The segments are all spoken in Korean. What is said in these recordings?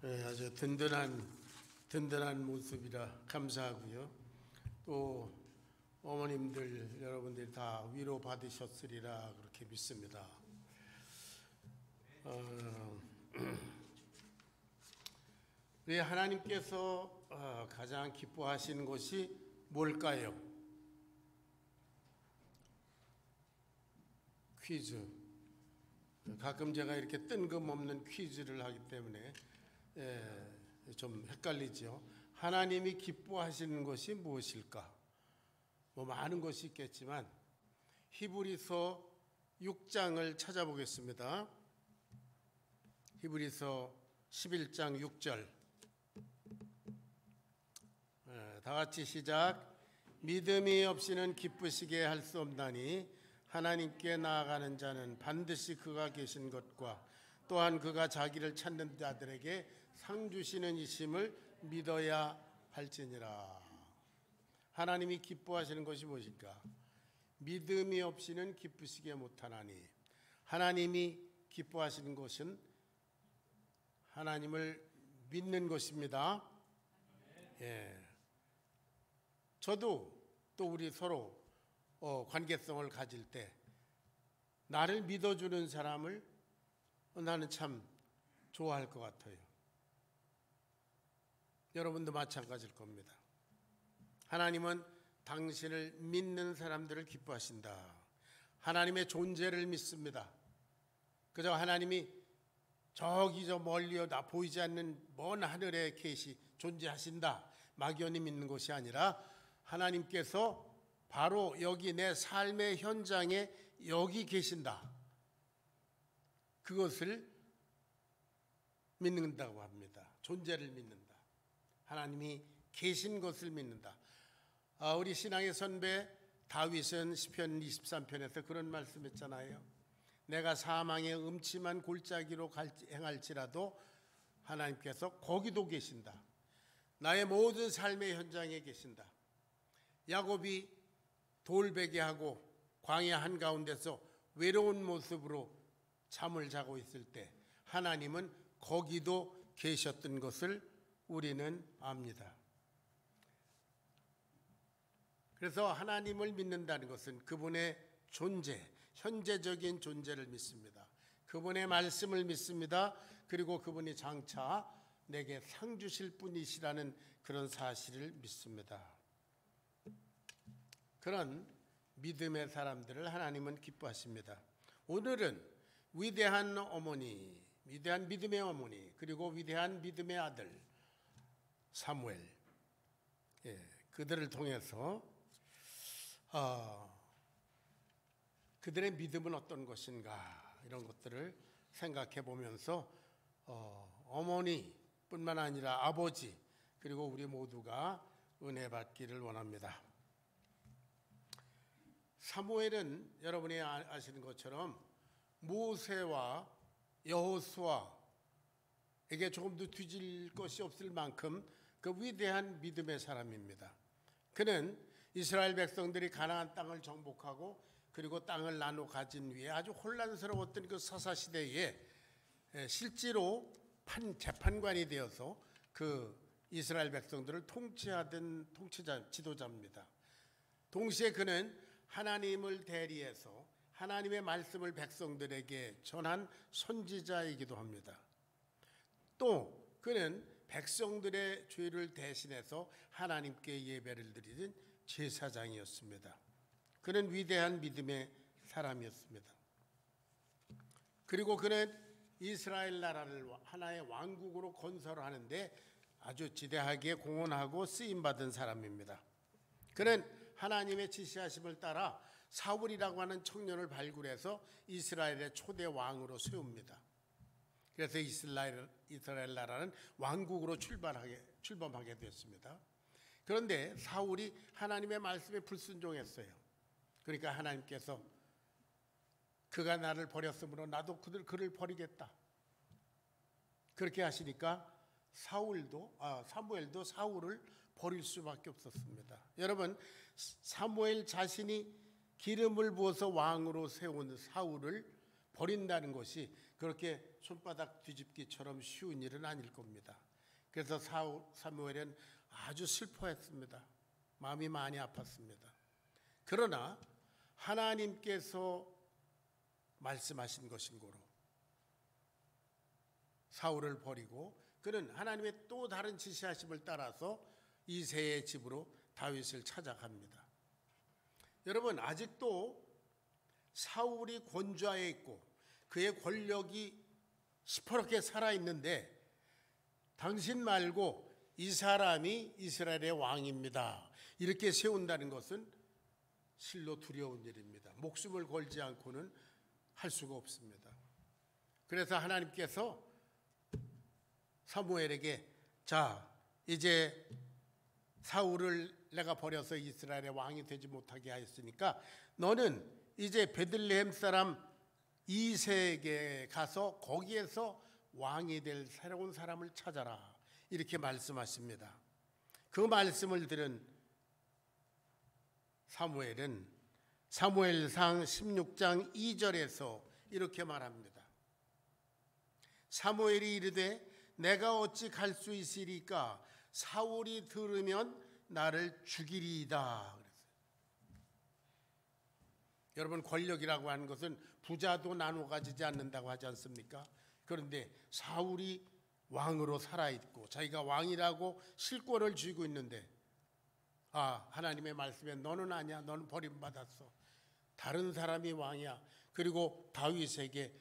아주 든든한 모습이라 감사하고요. 또 어머님들 여러분들이 다 위로 받으셨으리라 그렇게 믿습니다. 우리 하나님께서 가장 기뻐하시는 것이 뭘까요? 퀴즈. 가끔 제가 이렇게 뜬금없는 퀴즈를 하기 때문에 좀 헷갈리죠. 하나님이 기뻐하시는 것이 무엇일까? 많은 것이 있겠지만 히브리서 6장을 찾아보겠습니다. 히브리서 11장 6절. 다 같이 시작. 믿음이 없이는 기쁘시게 할 수 없나니 하나님께 나아가는 자는 반드시 그가 계신 것과 또한 그가 자기를 찾는 자들에게 상 주시는 이심을 믿어야 할지니라. 하나님이 기뻐하시는 것이 무엇일까? 믿음이 없이는 기쁘시게 못하나니. 하나님이 기뻐하시는 것은 하나님을 믿는 것입니다. 저도 또 우리 서로 관계성을 가질 때 나를 믿어주는 사람을 나는 참 좋아할 것 같아요. 여러분도 마찬가지일 겁니다. 하나님은 당신을 믿는 사람들을 기뻐하신다. 하나님의 존재를 믿습니다. 그저 하나님이 저기 저 멀리 나 보이지 않는 먼 하늘에 계시 존재하신다 막연히 믿는 것이 아니라 하나님께서 바로 여기 내 삶의 현장에 여기 계신다. 그것을 믿는다고 합니다. 존재를 믿는다. 하나님이 계신 것을 믿는다. 우리 신앙의 선배 다윗은 시편 23편에서 그런 말씀했잖아요. 내가 사망의 음침한 골짜기로 행할지라도 하나님께서 거기도 계신다. 나의 모든 삶의 현장에 계신다. 야곱이 돌베개하고 광야 한가운데서 외로운 모습으로 잠을 자고 있을 때 하나님은 거기도 계셨던 것을 우리는 압니다. 그래서 하나님을 믿는다는 것은 그분의 존재, 현재적인 존재를 믿습니다. 그분의 말씀을 믿습니다. 그리고 그분이 장차 내게 상 주실 분이시라는 그런 사실을 믿습니다. 그런 믿음의 사람들을 하나님은 기뻐하십니다. 오늘은 위대한 어머니, 위대한 믿음의 어머니, 그리고 위대한 믿음의 아들 사무엘, 그들을 통해서 그들의 믿음은 어떤 것인가 이런 것들을 생각해 보면서 어머니뿐만 아니라 아버지 그리고 우리 모두가 은혜 받기를 원합니다. 사무엘은 여러분이 아시는 것처럼 모세와 여호수아에게 조금도 뒤질 것이 없을 만큼 그 위대한 믿음의 사람입니다. 그는 이스라엘 백성들이 가나안 땅을 정복하고 그리고 땅을 나눠 가진 후에 아주 혼란스러웠던 그 사사시대에 실제로 재판관이 되어서 그 이스라엘 백성들을 통치하던 지도자입니다. 동시에 그는 하나님을 대리해서 하나님의 말씀을 백성들에게 전한 선지자이기도 합니다. 또 그는 백성들의 죄를 대신해서 하나님께 예배를 드리는 제사장이었습니다. 그는 위대한 믿음의 사람이었습니다. 그리고 그는 이스라엘 나라를 하나의 왕국으로 건설하는데 아주 지대하게 공헌하고 쓰임받은 사람입니다. 그는 하나님의 지시하심을 따라 사울이라고 하는 청년을 발굴해서 이스라엘의 초대 왕으로 세웁니다. 그래서 이스라엘 나라는 왕국으로 출범하게 되었습니다. 그런데 사울이 하나님의 말씀에 불순종했어요. 그러니까 하나님께서 그가 나를 버렸으므로 나도 그를 버리겠다. 그렇게 하시니까 사무엘도 사울을 버릴 수밖에 없었습니다. 여러분, 사무엘 자신이 기름을 부어서 왕으로 세운 사울을 버린다는 것이 그렇게 손바닥 뒤집기처럼 쉬운 일은 아닐 겁니다. 그래서 사무엘은 아주 슬퍼했습니다. 마음이 많이 아팠습니다. 그러나 하나님께서 말씀하신 것인 고로 사울을 버리고 그는 하나님의 또 다른 지시하심을 따라서 이새의 집으로 다윗을 찾아갑니다. 여러분, 아직도 사울이 권좌에 있고 그의 권력이 시퍼렇게 살아있는데 당신 말고 이 사람이 이스라엘의 왕입니다, 이렇게 세운다는 것은 실로 두려운 일입니다. 목숨을 걸지 않고는 할 수가 없습니다. 그래서 하나님께서 사무엘에게 자, 이제 사울을 내가 버려서 이스라엘의 왕이 되지 못하게 하였으니까 너는 이제 베들레헴 사람 이새에게 가서 거기에서 왕이 될 새로운 사람을 찾아라, 이렇게 말씀하십니다. 그 말씀을 들은 사무엘은 사무엘상 16장 2절에서 이렇게 말합니다. 사무엘이 이르되 내가 어찌 갈 수 있으리까? 사울이 들으면 나를 죽이리이다. 여러분, 권력이라고 하는 것은 부자도 나눠 가지지 않는다고 하지 않습니까? 그런데 사울이 왕으로 살아있고 자기가 왕이라고 실권을 쥐고 있는데 하나님의 말씀에 너는 아니야, 너는 버림받았어, 다른 사람이 왕이야, 그리고 다윗에게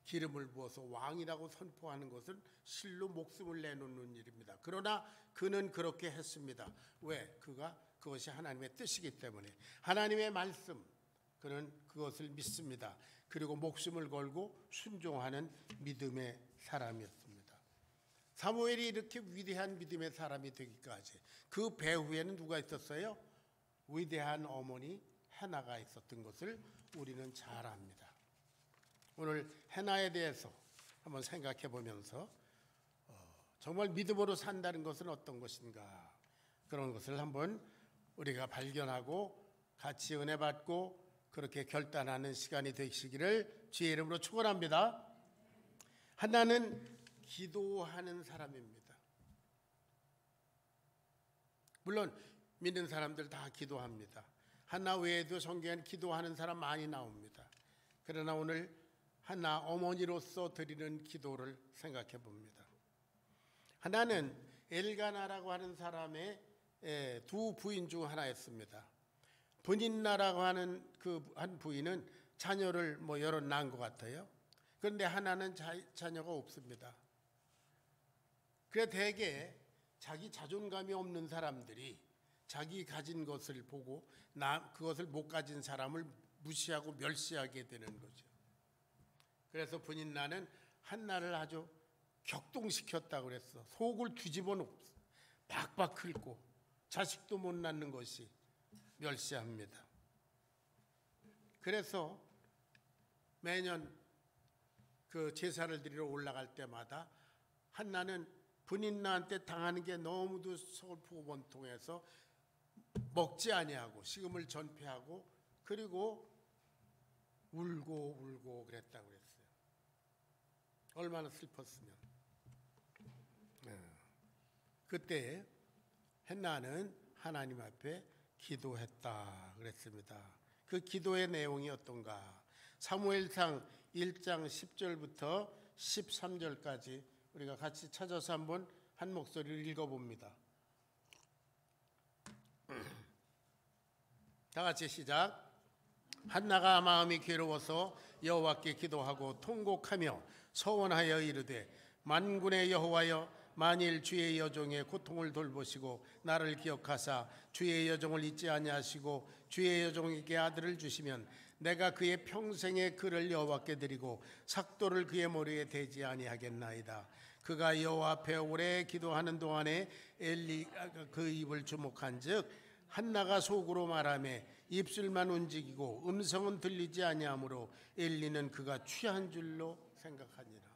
기름을 부어서 왕이라고 선포하는 것은 실로 목숨을 내놓는 일입니다. 그러나 그는 그렇게 했습니다. 왜? 그것이 하나님의 뜻이기 때문에. 하나님의 말씀, 그는 그것을 믿습니다. 그리고 목숨을 걸고 순종하는 믿음의 사람이었습니다. 사무엘이 이렇게 위대한 믿음의 사람이 되기까지 그 배후에는 누가 있었어요? 위대한 어머니 해나가 있었던 것을 우리는 잘 압니다. 오늘 해나에 대해서 한번 생각해 보면서 정말 믿음으로 산다는 것은 어떤 것인가, 그런 것을 한번 우리가 발견하고 같이 은혜 받고 그렇게 결단하는 시간이 되시기를 주의 이름으로 축원합니다. 하나는 기도하는 사람입니다. 물론 믿는 사람들 다 기도합니다. 하나 외에도 성경에는 기도하는 사람 많이 나옵니다. 그러나 오늘 하나 어머니로서 드리는 기도를 생각해 봅니다. 하나는 엘가나라고 하는 사람의 두 부인 중 하나였습니다. 분인나라고 하는 그 한 부인은 자녀를 여러 낳은 것 같아요. 그런데 하나는 자녀가 없습니다. 그래 대개 자기 자존감이 없는 사람들이 자기 가진 것을 보고 그것을 못 가진 사람을 무시하고 멸시하게 되는 거죠. 그래서 분인나는 한나를 아주 격동시켰다고 그랬어. 속을 뒤집어 놓고 박박 긁고 자식도 못 낳는 것이 멸시합니다. 그래서 매년 그 제사를 드리러 올라갈 때마다 한나는 분인나한테 당하는 게 너무도 서글프고 원통해서 먹지 아니하고 식음을 전폐하고 그리고 울고 그랬다고 그랬어요. 얼마나 슬펐으면. 그때 한나는 하나님 앞에 기도했다 그랬습니다. 그 기도의 내용이 어떤가? 사무엘상 1장 10절부터 13절까지 우리가 같이 찾아서 한번 한 목소리를 읽어봅니다. 다 같이 시작. 한나가 마음이 괴로워서 여호와께 기도하고 통곡하며 서원하여 이르되 만군의 여호와여, 만일 주의 여종의 고통을 돌보시고 나를 기억하사 주의 여종을 잊지 아니하시고 주의 여종에게 아들을 주시면 내가 그의 평생의 그를 여호와께 드리고 삭도를 그의 머리에 대지 아니하겠나이다. 그가 여호와 앞에 오래 기도하는 동안에 엘리가 그 입을 주목한즉 한나가 속으로 말하며 입술만 움직이고 음성은 들리지 아니하므로 엘리는 그가 취한 줄로 생각하니라.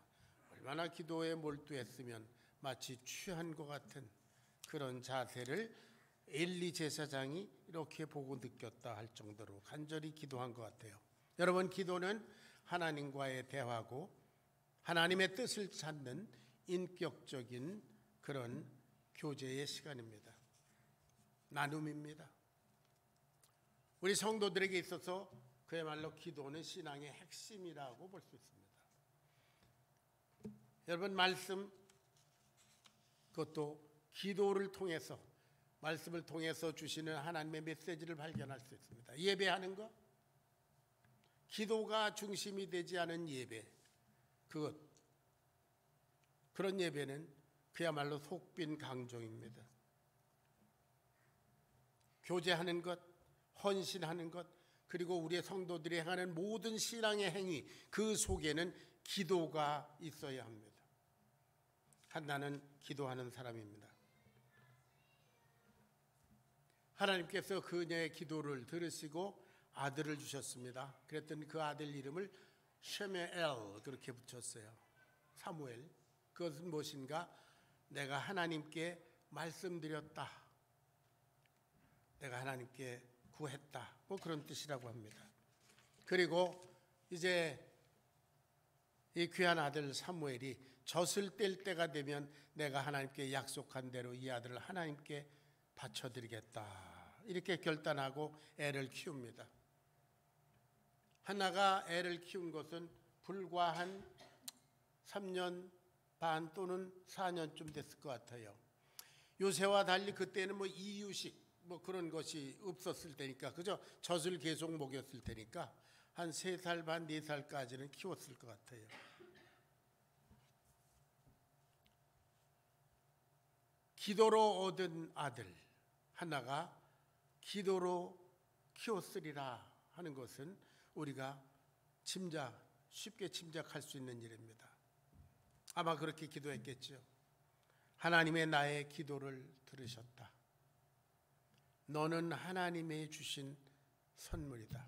얼마나 기도에 몰두했으면 마치 취한 것 같은 그런 자세를 엘리 제사장이 이렇게 보고 느꼈다 할 정도로 간절히 기도한 것 같아요. 여러분, 기도는 하나님과의 대화고 하나님의 뜻을 찾는 인격적인 그런 교제의 시간입니다. 나눔입니다. 우리 성도들에게 있어서 그야말로 기도는 신앙의 핵심이라고 볼 수 있습니다. 여러분, 말씀, 그것도 기도를 통해서, 말씀을 통해서 주시는 하나님의 메시지를 발견할 수 있습니다. 예배하는 것, 기도가 중심이 되지 않은 예배, 그런 예배는 그야말로 속빈 강종입니다. 교제하는 것, 헌신하는 것, 그리고 우리의 성도들이 행하는 모든 신앙의 행위, 그 속에는 기도가 있어야 합니다. 한나는 기도하는 사람입니다. 하나님께서 그녀의 기도를 들으시고 아들을 주셨습니다. 그랬더니 그 아들 이름을 쉐메엘 그렇게 붙였어요. 사무엘. 그것은 무엇인가? 내가 하나님께 말씀드렸다. 내가 하나님께 구했다. 뭐 그런 뜻이라고 합니다. 그리고 이제 이 귀한 아들 사무엘이 젖을 뗄 때가 되면 내가 하나님께 약속한 대로 이 아들을 하나님께 바쳐드리겠다. 이렇게 결단하고 애를 키웁니다. 한나가 애를 키운 것은 불과 한 3년 반 또는 4년쯤 됐을 것 같아요. 요새와 달리 그때는 뭐 이유식 뭐 그런 것이 없었을 테니까, 그죠? 젖을 계속 먹였을 테니까 한 3살 반, 4살까지는 키웠을 것 같아요. 기도로 얻은 아들 하나가 기도로 키웠으리라 하는 것은 우리가 쉽게 짐작할 수 있는 일입니다. 아마 그렇게 기도했겠죠. 하나님의 나의 기도를 들으셨다. 너는 하나님의 주신 선물이다.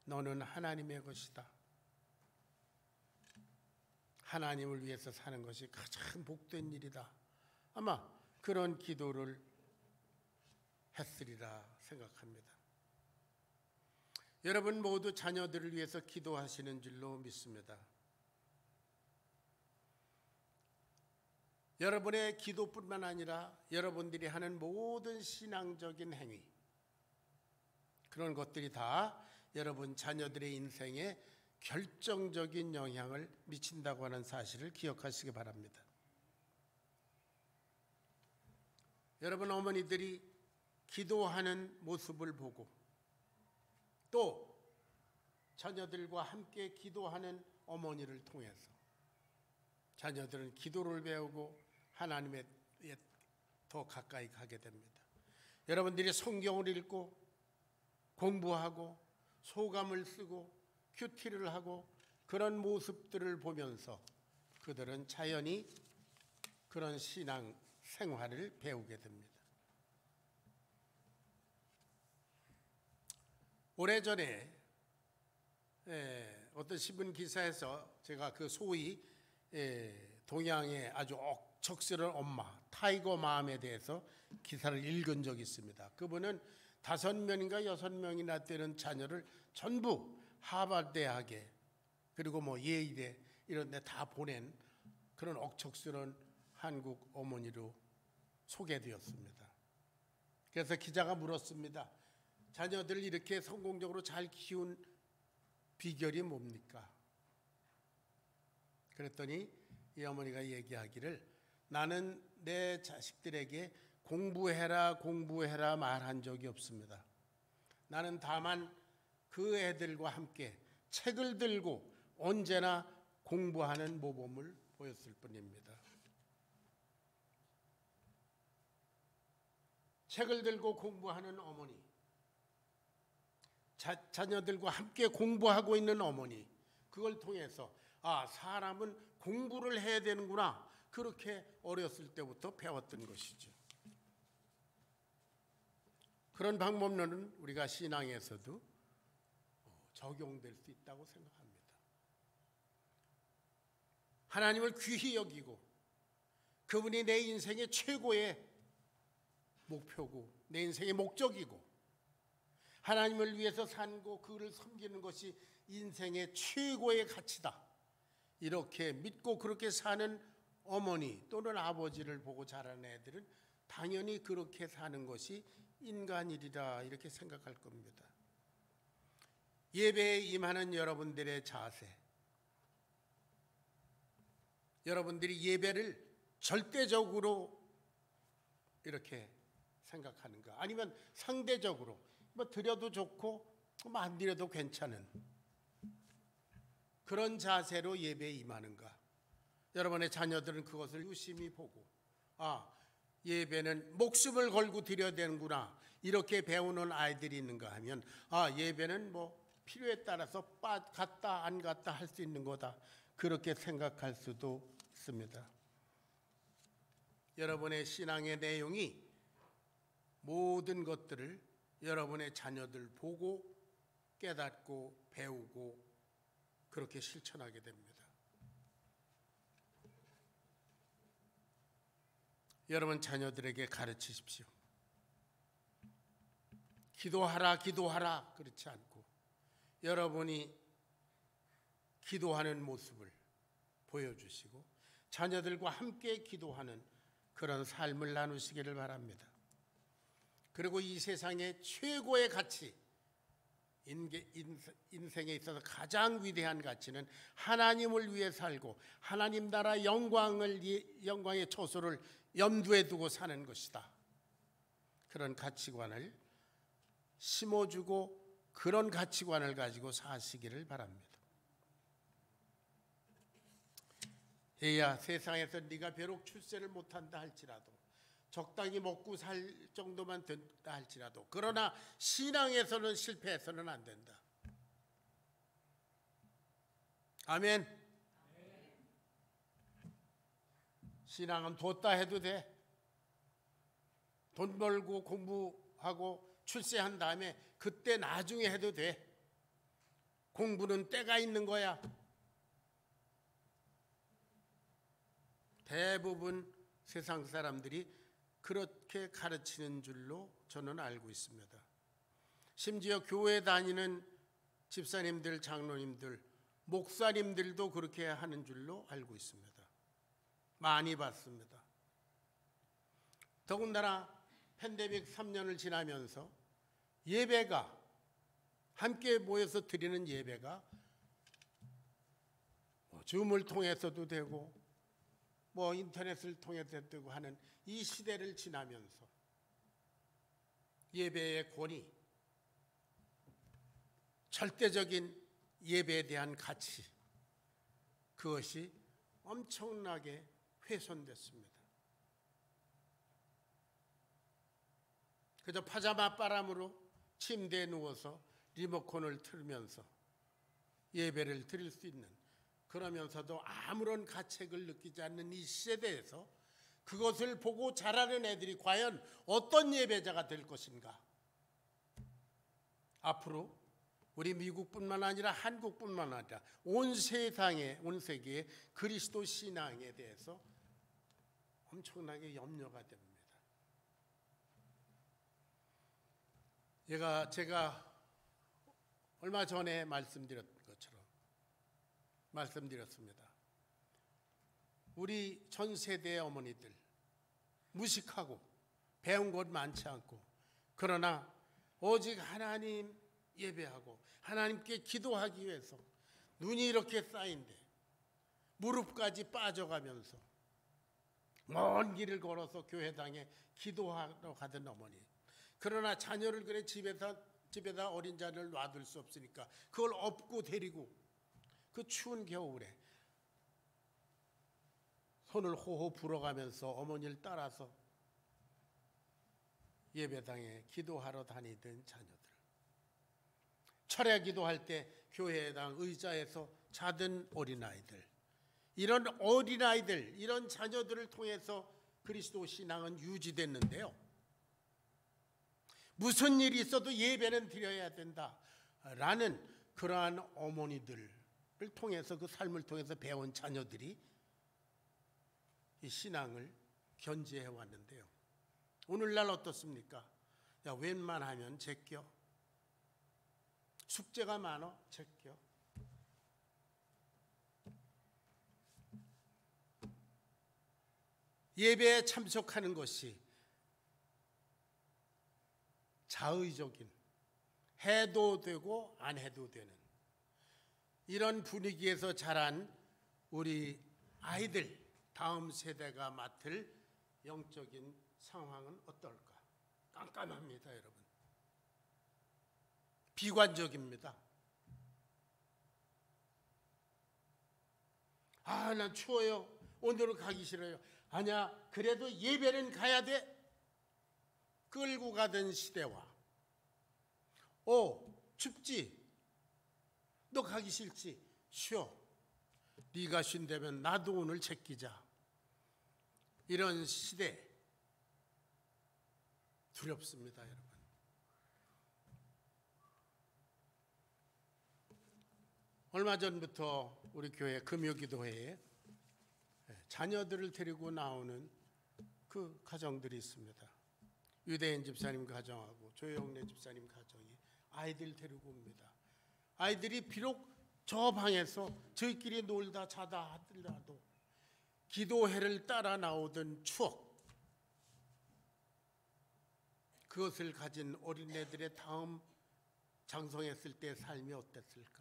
너는 하나님의 것이다. 하나님을 위해서 사는 것이 가장 복된 일이다. 아마 그런 기도를 했으리라 생각합니다. 여러분 모두 자녀들을 위해서 기도하시는 줄로 믿습니다. 여러분의 기도뿐만 아니라 여러분들이 하는 모든 신앙적인 행위, 그런 것들이 다 여러분 자녀들의 인생에 결정적인 영향을 미친다고 하는 사실을 기억하시기 바랍니다. 여러분 어머니들이 기도하는 모습을 보고 또 자녀들과 함께 기도하는 어머니를 통해서 자녀들은 기도를 배우고 하나님에 더 가까이 가게 됩니다. 여러분들이 성경을 읽고 공부하고 소감을 쓰고 큐티를 하고 그런 모습들을 보면서 그들은 자연히 그런 신앙 생활을 배우게 됩니다. 오래전에 어떤 신문 기사에서 제가 그 소위 동양의 아주 억척스러운 엄마 타이거 맘에 대해서 기사를 읽은 적이 있습니다. 그분은 5명인가 6명이나 되는 자녀를 전부 하버드 대학에 그리고 뭐 예일에 이런 데 다 보낸 그런 억척스러운 한국 어머니로 소개되었습니다. 그래서 기자가 물었습니다. 자녀들을 이렇게 성공적으로 잘 키운 비결이 뭡니까? 그랬더니 이 어머니가 얘기하기를 나는 내 자식들에게 공부해라 말한 적이 없습니다. 나는 다만 그 애들과 함께 책을 들고 언제나 공부하는 모범을 보였을 뿐입니다. 책을 들고 공부하는 어머니, 자녀들과 함께 공부하고 있는 어머니, 그걸 통해서 사람은 공부를 해야 되는구나, 그렇게 어렸을 때부터 배웠던 것이죠. 그런 방법론은 우리가 신앙에서도 적용될 수 있다고 생각합니다. 하나님을 귀히 여기고 그분이 내 인생의 최고의 목표고 내 인생의 목적이고 하나님을 위해서 살고 그를 섬기는 것이 인생의 최고의 가치다, 이렇게 믿고 그렇게 사는 어머니 또는 아버지를 보고 자란 애들은 당연히 그렇게 사는 것이 인간이리라 이렇게 생각할 겁니다. 예배에 임하는 여러분들의 자세, 여러분들이 예배를 절대적으로 이렇게 생각하는가, 아니면 상대적으로 뭐 드려도 좋고 뭐 안 드려도 괜찮은 그런 자세로 예배에 임하는가. 여러분의 자녀들은 그것을 유심히 보고, 예배는 목숨을 걸고 드려야 되는구나, 이렇게 배우는 아이들이 있는가 하면, 예배는 뭐 필요에 따라서 갔다 안 갔다 할 수 있는 거다, 그렇게 생각할 수도 있습니다. 여러분의 신앙의 내용이 모든 것들을 여러분의 자녀들 보고 깨닫고 배우고 그렇게 실천하게 됩니다. 여러분 자녀들에게 가르치십시오. 기도하라, 기도하라, 그렇지 않고 여러분이 기도하는 모습을 보여주시고 자녀들과 함께 기도하는 그런 삶을 나누시기를 바랍니다. 그리고 이 세상의 최고의 가치, 인생에 있어서 가장 위대한 가치는 하나님을 위해 살고 하나님 나라 영광의 초소를 염두에 두고 사는 것이다. 그런 가치관을 심어주고 그런 가치관을 가지고 사시기를 바랍니다. 얘야, 세상에서 네가 비록 출세를 못한다 할지라도, 적당히 먹고 살 정도만 된다 할지라도, 그러나 신앙에서는 실패해서는 안 된다. 아멘. 신앙은 뒀다 해도 돼. 돈 벌고 공부하고 출세한 다음에 그때 나중에 해도 돼. 공부는 때가 있는 거야. 대부분 세상 사람들이 그렇게 가르치는 줄로 저는 알고 있습니다. 심지어 교회 다니는 집사님들, 장로님들, 목사님들도 그렇게 하는 줄로 알고 있습니다. 많이 봤습니다. 더군다나 팬데믹 3년을 지나면서 예배가, 함께 모여서 드리는 예배가 줌을 통해서도 되고 뭐 인터넷을 통해서도 되고 하는 이 시대를 지나면서 예배의 권위, 절대적인 예배에 대한 가치, 그것이 엄청나게 훼손됐습니다. 그저 파자마 바람으로 침대에 누워서 리모컨을 틀면서 예배를 드릴 수 있는, 그러면서도 아무런 가책을 느끼지 않는 이 시대에서 그것을 보고 자라는 애들이 과연 어떤 예배자가 될 것인가. 앞으로 우리 미국뿐만 아니라 한국뿐만 아니라 온 세상에, 온 세계에 그리스도 신앙에 대해서 엄청나게 염려가 됩니다. 제가 얼마 전에 말씀드렸습니다. 우리 전 세대의 어머니들 무식하고 배운 것 많지 않고, 그러나 오직 하나님 예배하고 하나님께 기도하기 위해서 눈이 이렇게 쌓인데 무릎까지 빠져가면서 먼 길을 걸어서 교회당에 기도하러 가던 어머니, 그러나 자녀를 그래 집에다 어린 자녀를 놔둘 수 없으니까 그걸 업고 데리고 그 추운 겨울에 손을 호호 불어가면서 어머니를 따라서 예배당에 기도하러 다니던 자녀들, 철야 기도할 때 교회당 의자에서 자던 어린아이들, 이런 어린아이들, 이런 자녀들을 통해서 그리스도 신앙은 유지됐는데요, 무슨 일이 있어도 예배는 드려야 된다라는 그러한 어머니들을 통해서, 그 삶을 통해서 배운 자녀들이 이 신앙을 견지해 왔는데요, 오늘날 어떻습니까? 야, 웬만하면 제껴. 숙제가 많어? 제껴. 예배에 참석하는 것이 자의적인, 해도 되고 안 해도 되는 이런 분위기에서 자란 우리 아이들, 다음 세대가 맡을 영적인 상황은 어떨까? 깜깜합니다, 여러분. 비관적입니다. 아, 난 추워요. 오늘은 가기 싫어요. 아니야, 그래도 예배는 가야 돼. 끌고 가던 시대와 춥지? 너 가기 싫지? 쉬어. 네가 쉰다면 나도 오늘 제끼자. 이런 시대 두렵습니다, 여러분. 얼마 전부터 우리 교회 금요기도회에 자녀들을 데리고 나오는 그 가정들이 있습니다. 유대인 집사님 가정하고 조영래 집사님 가정이 아이들 데리고 옵니다. 아이들이 비록 저 방에서 저희끼리 놀다 자다 하더라도 기도회를 따라 나오던 추억, 그것을 가진 어린애들의 다음 장성했을 때의 삶이 어땠을까?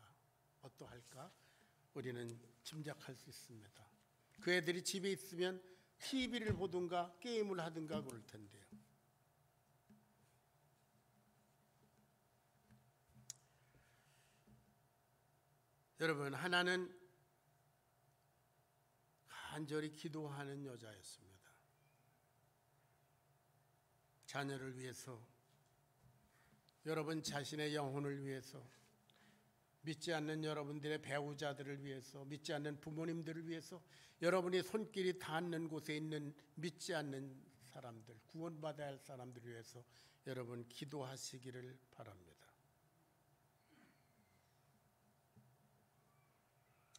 어떠할까? 우리는 짐작할 수 있습니다. 그 애들이 집에 있으면 TV를 보든가 게임을 하든가 그럴 텐데요. 여러분, 하나는 간절히 기도하는 여자였습니다. 자녀를 위해서, 여러분 자신의 영혼을 위해서, 믿지 않는 여러분들의 배우자들을 위해서, 믿지 않는 부모님들을 위해서, 여러분이 손길이 닿는 곳에 있는 믿지 않는 사람들, 구원받아야 할 사람들을 위해서 여러분 기도하시기를 바랍니다.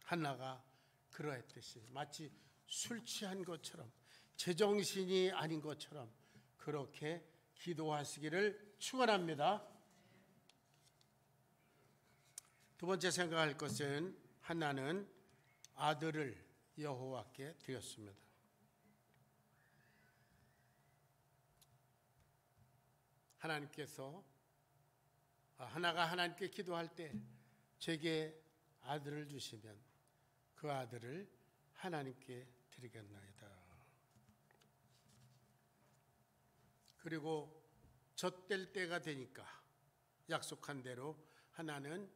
한나가 그러했듯이 마치 술 취한 것처럼, 제정신이 아닌 것처럼 그렇게 기도하시기를 축원합니다. 두 번째 생각할 것은 한나는 아들을 여호와께 드렸습니다. 하나님께서 하나가 하나님께 기도할 때 제게 아들을 주시면 그 아들을 하나님께 드리겠나이다. 그리고 젖될 때가 되니까 약속한 대로 하나는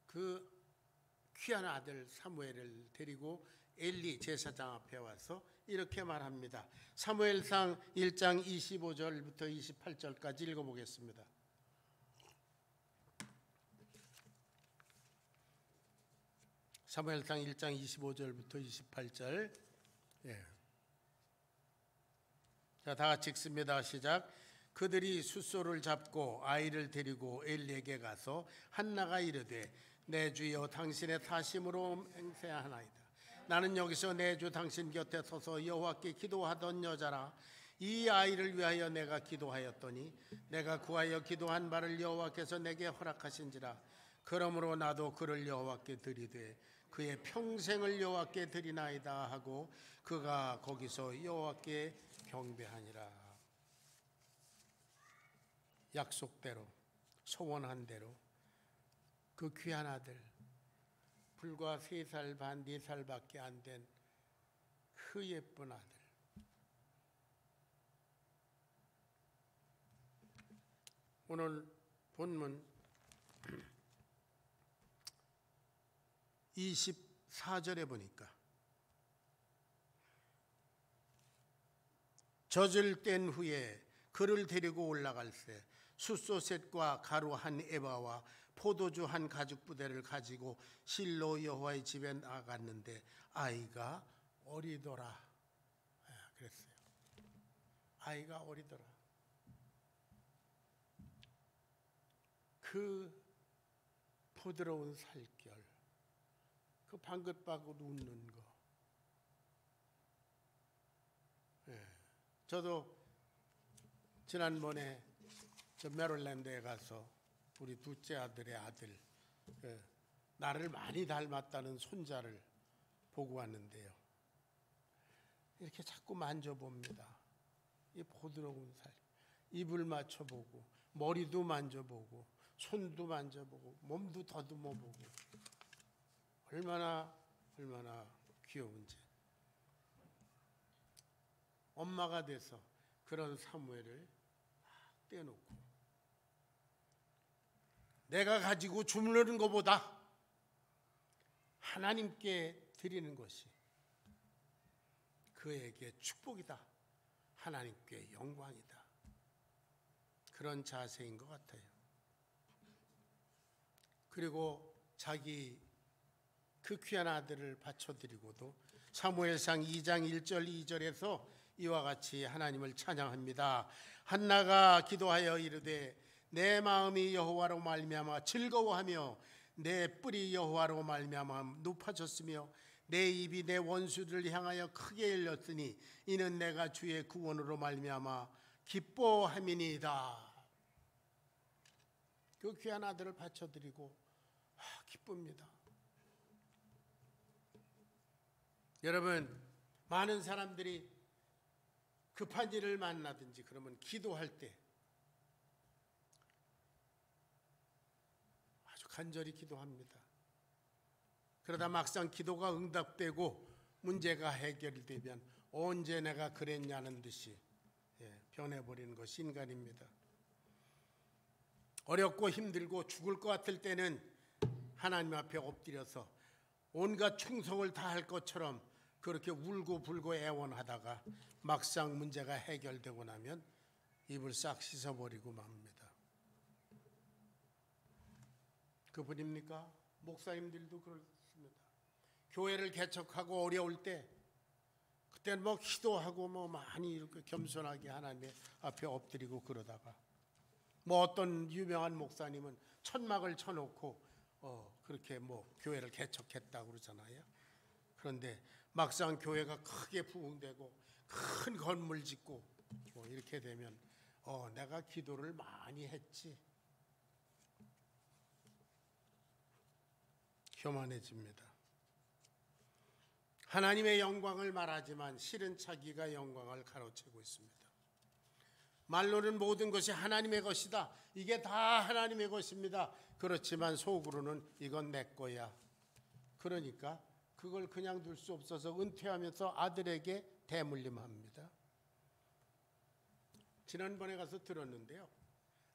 그 귀한 아들 사무엘을 데리고 엘리 제사장 앞에 와서 이렇게 말합니다. 사무엘상 1장 25절부터 28절까지 읽어보겠습니다. 사무엘상 1장 25절부터 28절. 자, 다 같이 읽습니다. 시작. 그들이 숫소를 잡고 아이를 데리고 엘리에게 가서 한나가 이르되 내 주여 당신의 타심으로 맹세하나이다. 나는 여기서 내 주 당신 곁에 서서 여호와께 기도하던 여자라. 이 아이를 위하여 내가 기도하였더니 내가 구하여 기도한 바를 여호와께서 내게 허락하신지라. 그러므로 나도 그를 여호와께 드리되 그의 평생을 여호와께 드리나이다 하고 그가 거기서 여호와께 경배하니라. 약속대로, 소원한 대로 그 귀한 아들, 불과 3살 반, 4살밖에 안 된 그 예쁜 아들, 오늘 본문 24절에 보니까 젖을 뗀 후에 그를 데리고 올라갈새 숫소셋과 가루 한 에바와 포도주 한 가죽 부대를 가지고 실로 여호와의 집에 나갔는데 아이가 어리더라. 그랬어요. 아이가 어리더라. 그 부드러운 살결, 그 방긋방긋 웃는 거. 저도 지난번에 저 메릴랜드에 가서 우리 둘째 아들의 아들, 나를 많이 닮았다는 손자를 보고 왔는데요. 이렇게 자꾸 만져봅니다. 이 부드러운 살, 입을 맞춰보고 머리도 만져보고 손도 만져보고 몸도 더듬어보고 얼마나 귀여운지. 엄마가 돼서 그런 사무엘을 떼놓고 내가 가지고 주무르는 것보다 하나님께 드리는 것이 그에게 축복이다. 하나님께 영광이다. 그런 자세인 것 같아요. 그리고 자기 그 귀한 아들을 바쳐드리고도 사무엘상 2장 1절 2절에서 이와 같이 하나님을 찬양합니다. 한나가 기도하여 이르되 내 마음이 여호와로 말미암아 즐거워하며 내 뿔이 여호와로 말미암아 높아졌으며 내 입이 내 원수들을 향하여 크게 열렸으니 이는 내가 주의 구원으로 말미암아 기뻐함이니이다. 그 귀한 아들을 바쳐드리고 기쁩니다. 여러분, 많은 사람들이 급한 일을 만나든지 그러면 기도할 때 아주 간절히 기도합니다. 그러다 막상 기도가 응답되고 문제가 해결이 되면 언제 내가 그랬냐는 듯이 변해버리는 것이 인간입니다. 어렵고 힘들고 죽을 것 같을 때는 하나님 앞에 엎드려서 온갖 충성을 다할 것처럼 그렇게 울고 불고 애원하다가 막상 문제가 해결되고 나면 입을 싹 씻어버리고 맙니다. 그분입니까? 목사님들도 그렇습니다. 교회를 개척하고 어려울 때 그때는 뭐 기도하고 뭐 많이 이렇게 겸손하게 하나님 앞에 엎드리고 그러다가 뭐 어떤 유명한 목사님은 천막을 쳐놓고 그렇게 뭐 교회를 개척했다고 그러잖아요. 그런데 막상 교회가 크게 부흥되고 큰 건물 짓고 뭐 이렇게 되면 내가 기도를 많이 했지. 교만해집니다. 하나님의 영광을 말하지만 실은 자기가 영광을 가로채고 있습니다. 말로는 모든 것이 하나님의 것이다. 이게 다 하나님의 것입니다. 그렇지만 속으로는 이건 내 거야. 그러니까 그걸 그냥 둘 수 없어서 은퇴하면서 아들에게 대물림합니다. 지난번에 가서 들었는데요.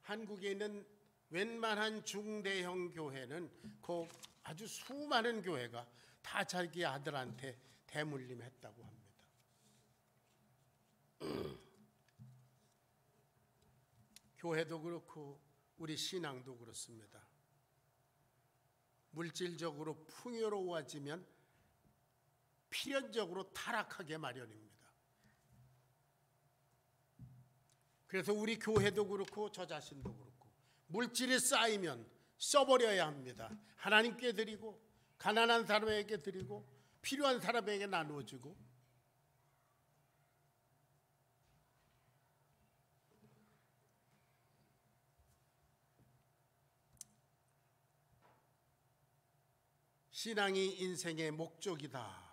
한국에 있는 웬만한 중대형 교회는 그 아주 수많은 교회가 다 자기 아들한테 대물림했다고 합니다. 교회도 그렇고 우리 신앙도 그렇습니다. 물질적으로 풍요로워지면 필연적으로 타락하게 마련입니다. 그래서 우리 교회도 그렇고 저 자신도 그렇고 물질이 쌓이면 써버려야 합니다. 하나님께 드리고 가난한 사람에게 드리고 필요한 사람에게 나누어주고 신앙이 인생의 목적이다.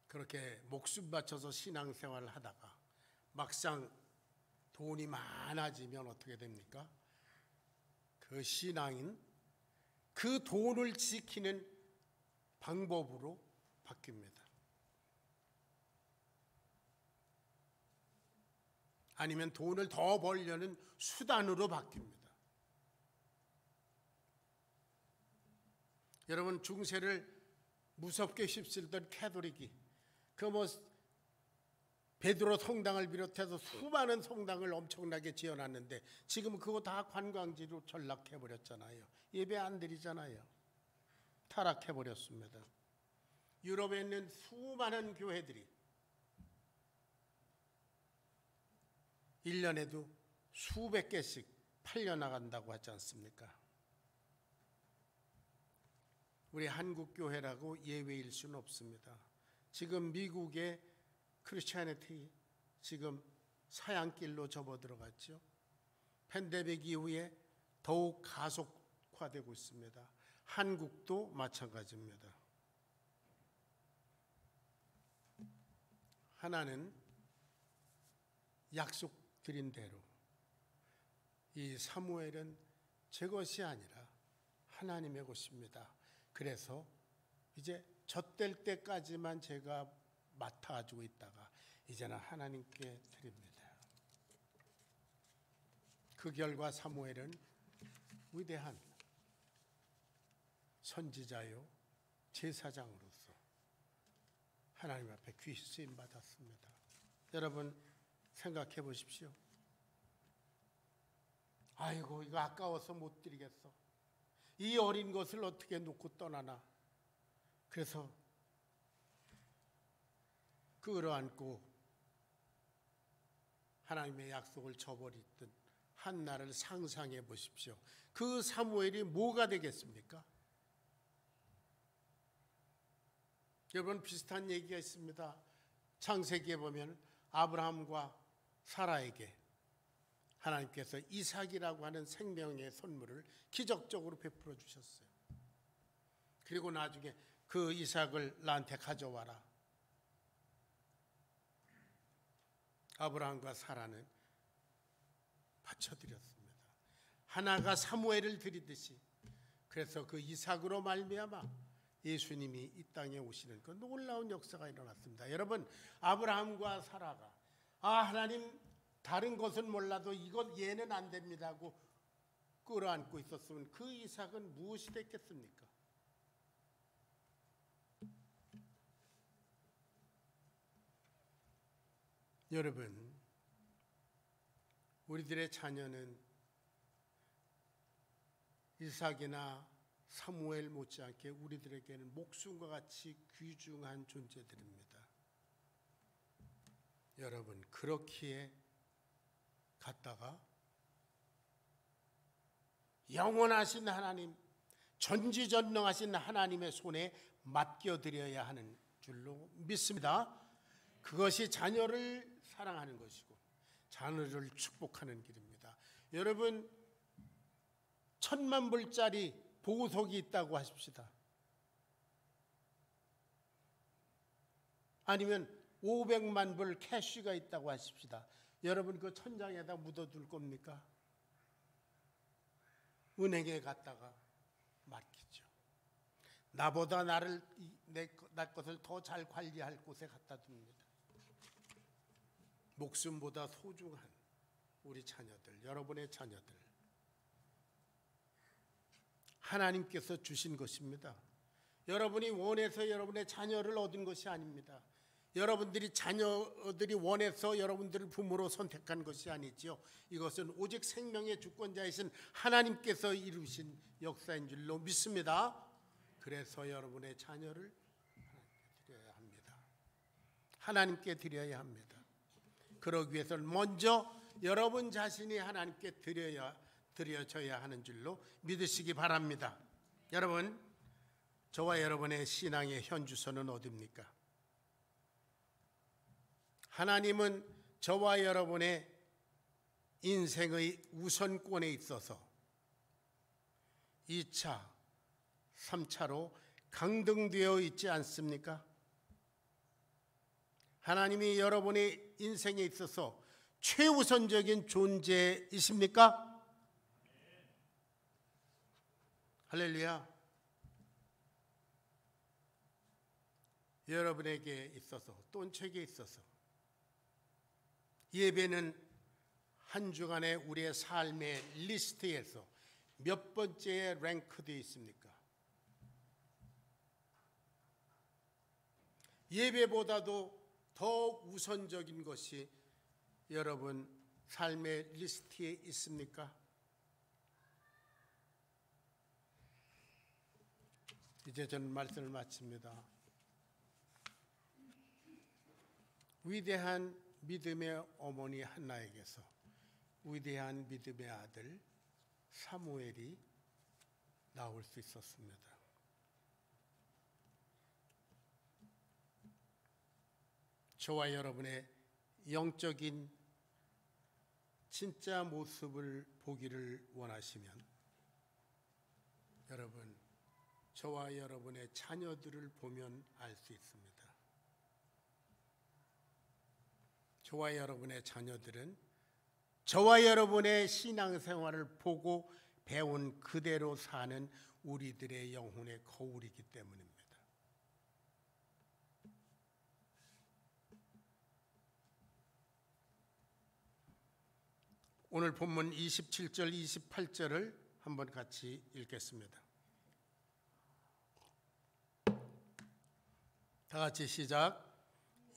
그렇게 목숨 바쳐서 신앙생활을 하다가 막상 돈이 많아지면 어떻게 됩니까? 그 신앙인 그 돈을 지키는 방법으로 바뀝니다. 아니면 돈을 더 벌려는 수단으로 바뀝니다. 여러분, 중세를 무섭게 휩쓸던 캐톨릭이 그 뭐 베드로 성당을 비롯해서 수많은 성당을 엄청나게 지어놨는데 지금 그거 다 관광지로 전락해버렸잖아요. 예배 안 드리잖아요. 타락해버렸습니다. 유럽에 있는 수많은 교회들이 1년에도 수백 개씩 팔려나간다고 하지 않습니까? 우리 한국 교회라고 예외일 수는 없습니다. 지금 미국의 크리스찬리티 지금 사양길로 접어들어갔죠. 팬데믹 이후에 더욱 가속화되고 있습니다. 한국도 마찬가지입니다. 하나는 약속드린 대로 이 사무엘은 제 것이 아니라 하나님의 것입니다. 그래서 이제 젖될 때까지만 제가 맡아가지고 있다가 이제는 하나님께 드립니다. 그 결과 사무엘은 위대한 선지자요 제사장으로서 하나님 앞에 귀 쓰임 받았습니다. 여러분 생각해 보십시오. 아이고 이거 아까워서 못 드리겠어. 이 어린 것을 어떻게 놓고 떠나나. 그래서 끌어안고 하나님의 약속을 저버리던 한나를 상상해 보십시오. 그 사무엘이 뭐가 되겠습니까? 여러분 비슷한 얘기가 있습니다. 창세기에 보면 아브라함과 사라에게 하나님께서 이삭이라고 하는 생명의 선물을 기적적으로 베풀어 주셨어요. 그리고 나중에 그 이삭을 나한테 가져와라. 아브라함과 사라는 바쳐드렸습니다. 하나가 사무엘을 드리듯이. 그래서 그 이삭으로 말미암아 예수님이 이 땅에 오시는 그 놀라운 역사가 일어났습니다. 여러분 아브라함과 사라가 하나님 다른 것은 몰라도 이것 얘는 안 됩니다 하고 끌어안고 있었으면 그 이삭은 무엇이 됐겠습니까? 여러분 우리들의 자녀는 이삭이나 사무엘 못지않게 우리들에게는 목숨과 같이 귀중한 존재들입니다. 여러분 그렇기에 갔다가 영원하신 하나님, 전지전능하신 하나님의 손에 맡겨드려야 하는 줄로 믿습니다. 그것이 자녀를 사랑하는 것이고 자녀를 축복하는 길입니다. 여러분 1,000만 불짜리 보석이 있다고 하십시다. 아니면 500만 불 캐시가 있다고 하십시다. 여러분 그 천장에다 묻어둘 겁니까? 은행에 갔다가 맡기죠. 나보다 내 것을 더 잘 관리할 곳에 갖다 둡니다. 목숨보다 소중한 우리 자녀들, 여러분의 자녀들 하나님께서 주신 것입니다. 여러분이 원해서 여러분의 자녀를 얻은 것이 아닙니다. 여러분들이 자녀들이 원해서 여러분들을 부모로 선택한 것이 아니지요. 이것은 오직 생명의 주권자이신 하나님께서 이루신 역사인 줄로 믿습니다. 그래서 여러분의 자녀를 드려야 합니다. 하나님께 드려야 합니다. 그러기 위해서는 먼저 여러분 자신이 하나님께 드려져야 하는 줄로 믿으시기 바랍니다. 여러분, 저와 여러분의 신앙의 현주소는 어디입니까? 하나님은 저와 여러분의 인생의 우선권에 있어서 2차, 3차로 강등되어 있지 않습니까? 하나님이 여러분의 인생에 있어서 최우선적인 존재이십니까? 할렐루야. 여러분에게 있어서 또 저에게 있어서 예배는 한 주간의 우리의 삶의 리스트에서 몇 번째에 랭크되어 있습니까? 예배보다도 더 우선적인 것이 여러분 삶의 리스트에 있습니까? 이제 저는 말씀을 마칩니다. 위대한 믿음의 어머니 한나에게서 위대한 믿음의 아들 사무엘이 나올 수 있었습니다. 저와 여러분의 영적인 진짜 모습을 보기를 원하시면 여러분 저와 여러분의 자녀들을 보면 알 수 있습니다. 저와 여러분의 자녀들은 저와 여러분의 신앙생활을 보고 배운 그대로 사는 우리들의 영혼의 거울이기 때문입니다. 오늘 본문 27절, 28절을 한번 같이 읽겠습니다. 다 같이 시작.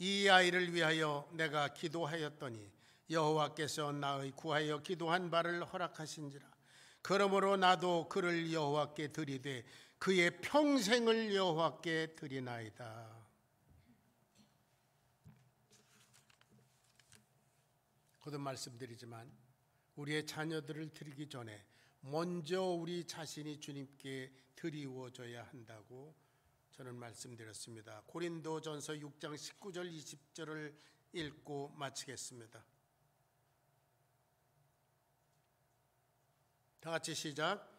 이 아이를 위하여 내가 기도하였더니 여호와께서 나의 구하여 기도한 바를 허락하신지라. 그러므로 나도 그를 여호와께 드리되 그의 평생을 여호와께 드리나이다. 거듭 말씀드리지만 우리의 자녀들을 드리기 전에 먼저 우리 자신이 주님께 드리워져야 한다고 저는 말씀드렸습니다. 고린도전서 6장 19절 20절을 읽고 마치겠습니다. 다 같이 시작.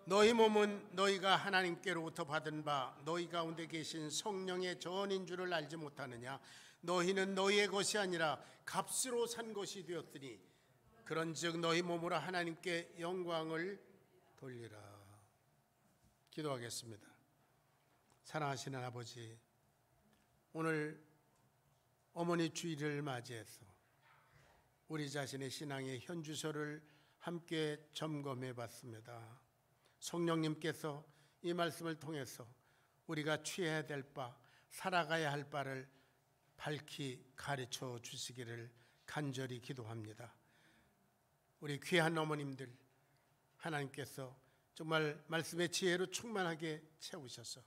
너희 몸은 너희가 하나님께로부터 받은 바 너희 가운데 계신 성령의 전인 줄을 알지 못하느냐. 너희는 너희의 것이 아니라 값으로 산 것이 되었으니 그런즉 너희 몸으로 하나님께 영광을 돌리라. 기도하겠습니다. 사랑하시는 아버지, 오늘 어머니 주일을 맞이해서 우리 자신의 신앙의 현주소를 함께 점검해 봤습니다. 성령님께서 이 말씀을 통해서 우리가 취해야 될 바, 살아가야 할 바를 밝히 가르쳐 주시기를 간절히 기도합니다. 우리 귀한 어머님들, 하나님께서 정말 말씀의 지혜로 충만하게 채우셔서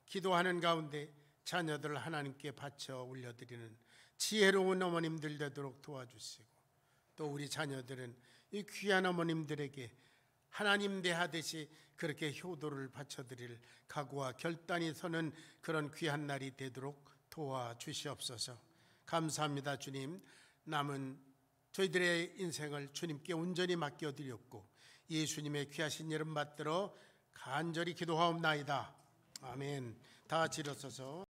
기도하는 가운데 자녀들을 하나님께 바쳐 올려드리는 지혜로운 어머님들 되도록 도와주시고, 또 우리 자녀들은 이 귀한 어머님들에게 하나님 대하듯이 그렇게 효도를 바쳐드릴 각오와 결단이 서는 그런 귀한 날이 되도록 도와주시옵소서. 감사합니다. 주님, 남은 저희들의 인생을 주님께 온전히 맡겨드렸고 예수님의 귀하신 이름 받들어 간절히 기도하옵나이다. 아멘. 다 같이 일어서서